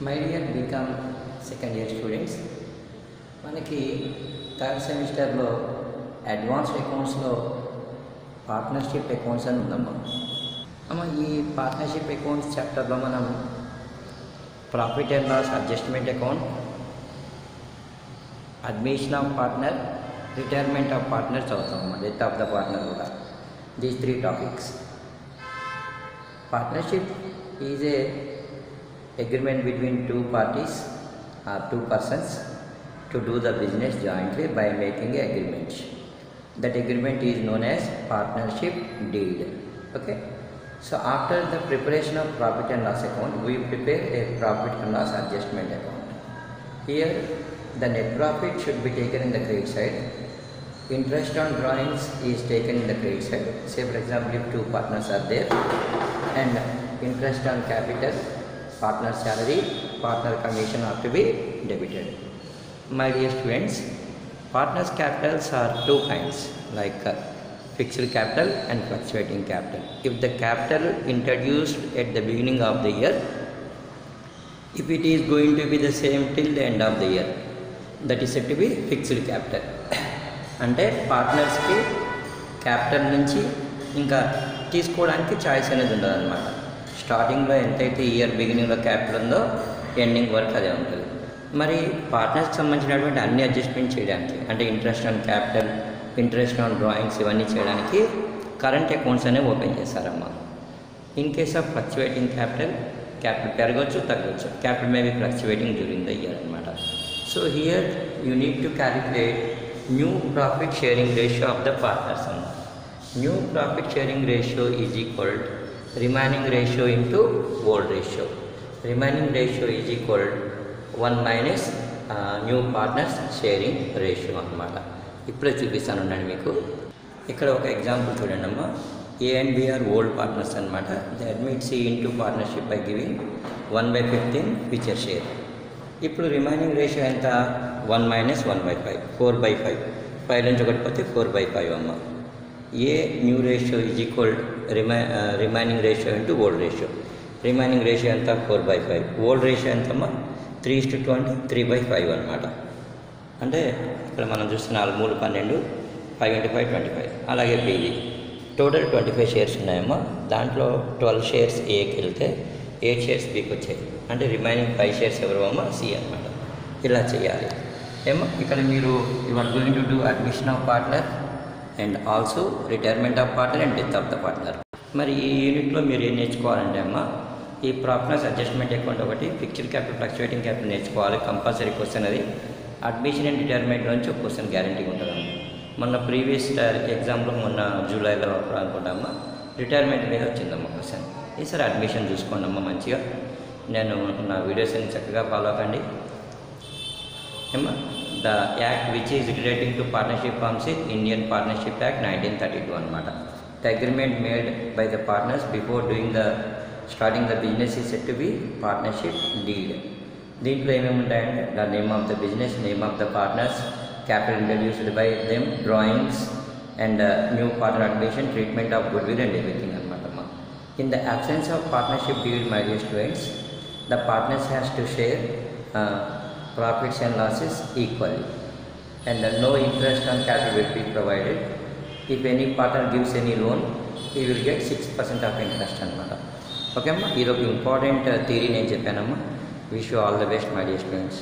My dear BCom second year students, మనకి third సెమిస్టర్లో advanced అకౌంట్స్లో పార్ట్నర్షిప్ అకౌంట్స్ అని ఉందమ్మా. ఈ పార్ట్నర్షిప్ అకౌంట్స్ చాప్టర్లో మనం profit and loss adjustment account, admission of partner, retirement of partner చదువుతామమ్మా. డెత్ ఆఫ్ ద పార్ట్నర్ కూడా. These 3 topics. Partnership is a agreement between two parties or two persons to do the business jointly by making an agreement. That agreement is known as partnership deed. Okay. So after the preparation of profit and loss account, we prepare a profit and loss adjustment account. Here the net profit should be taken in the credit side. Interest on drawings is taken in the credit side. Say for example, if two partners are there and interest on capital, partner salary, partner commission are to be debited. My dear students, partners capitals are 2 kinds, like fixed capital and fluctuating capital. If the capital introduced at the beginning of the year, if it is going to be the same till the end of the year, that is said to be fixed capital. అంటే పార్ట్నర్స్కి capital నుంచి ఇంకా తీసుకోవడానికి choice అనేది ఉండదు అనమాట. స్టార్టింగ్లో ఎంతైతే year బిగినింగ్లో క్యాపిటల్ ఉందో ఎండింగ్ వరకు అదే ఉంటుంది. మరి పార్ట్నర్స్కి సంబంధించినటువంటి అన్ని అడ్జస్ట్మెంట్ చేయడానికి, అంటే interest on capital, interest on drawings, ఇవన్నీ చేయడానికి కరెంట్ అకౌంట్స్ అనేవి ఓపెన్ చేస్తారమ్మా. In case of fluctuating capital, capital పెరగవచ్చు తగ్గవచ్చు, capital may be fluctuating during the year అనమాట. So here you need to calculate new profit sharing ratio of the partners అన్నమాట. New profit sharing ratio is equal remaining ratio into old ratio. Remaining ratio is equal 1 minus new partners sharing ratio అన్నమాట. ఇప్పుడే చూపిస్తాను ఉండండి మీకు. ఇక్కడ ఒక example చూడండి అమ్మా. A and B are old partners అనమాట. They admit C into partnership by giving 1/15 future share. ఇప్పుడు రిమైనింగ్ రేషియో ఎంత? 1 minus 1/5, 4/5. 5 నుంచి ఒకటి పోతే 4/5 అమ్మ. A new ratio is equal remaining ratio into old ratio. Remaining ratio ఎంత? 4/5. old ratio ఎంతమ్మా? 3:2 అంటే 3/5 అనమాట. అంటే ఇక్కడ మనం చూస్తున్న 3 12, 5 × 5 25. అలాగే బీది టోటల్ 25 షేర్స్ ఉన్నాయమ్మా. దాంట్లో 12 షేర్స్ ఏకి వెళ్తే 8 షేర్స్ బీకి వచ్చాయి. అంటే రిమైనింగ్ 5 షేర్స్ ఎవరు అమ్మా? సి అనమాట. ఇలా చేయాలి ఏమో. ఇక్కడ మీరు you are going to do admission of partner and also retirement of partner and death of the partner. మరి ఈ యూనిట్లో మీరు ఏం నేర్చుకోవాలంటే అమ్మా, ఈ ప్రాఫిట్ అడ్జస్ట్మెంట్ అకౌంట్ ఒకటి, ఫిక్స్డ్ క్యాపిటల్, ఫ్లక్చువేటింగ్ క్యాపిటల్ నేర్చుకోవాలి. కంపల్సరీ క్వశ్చన్ అది. అడ్మిషన్ అండ్ రిటైర్మెంట్ నుంచి ఒక క్వశ్చన్ గ్యారంటీగా ఉంటుందమ్మా. మొన్న ప్రీవియస్ ఎగ్జామ్లో మొన్న జూలైలో అనుకుంటామా రిటైర్మెంట్ మీద వచ్చిందమ్మా క్వశ్చన్. ఈసారి అడ్మిషన్ చూసుకోండి అమ్మా మంచిగా. నేను నా వీడియోస్ అన్ని చక్కగా ఫాలో అవ్వండి ఏమ్మా. The act which is relating to partnership forms is Indian Partnership Act 1932 అనమాట. The agreement made by the partners before starting the business is said to be partnership deed. దీంట్లో ఏమేమి ఉంటాయంటే the name of the business, name of the partners, capital introduced by them, drawings and new partner admission, treatment of goodwill and everything అనమాట. In the absence of partnership deed, my dear students, the partners has to share profits and losses equally, and no interest on capital will be provided. If any partner gives any loan, he will get 6% of interest అనమాట. Okay అమ్మా. ఇది ఒక important theory నేను చెప్పానమ్మా. Wish you all the best my dear students.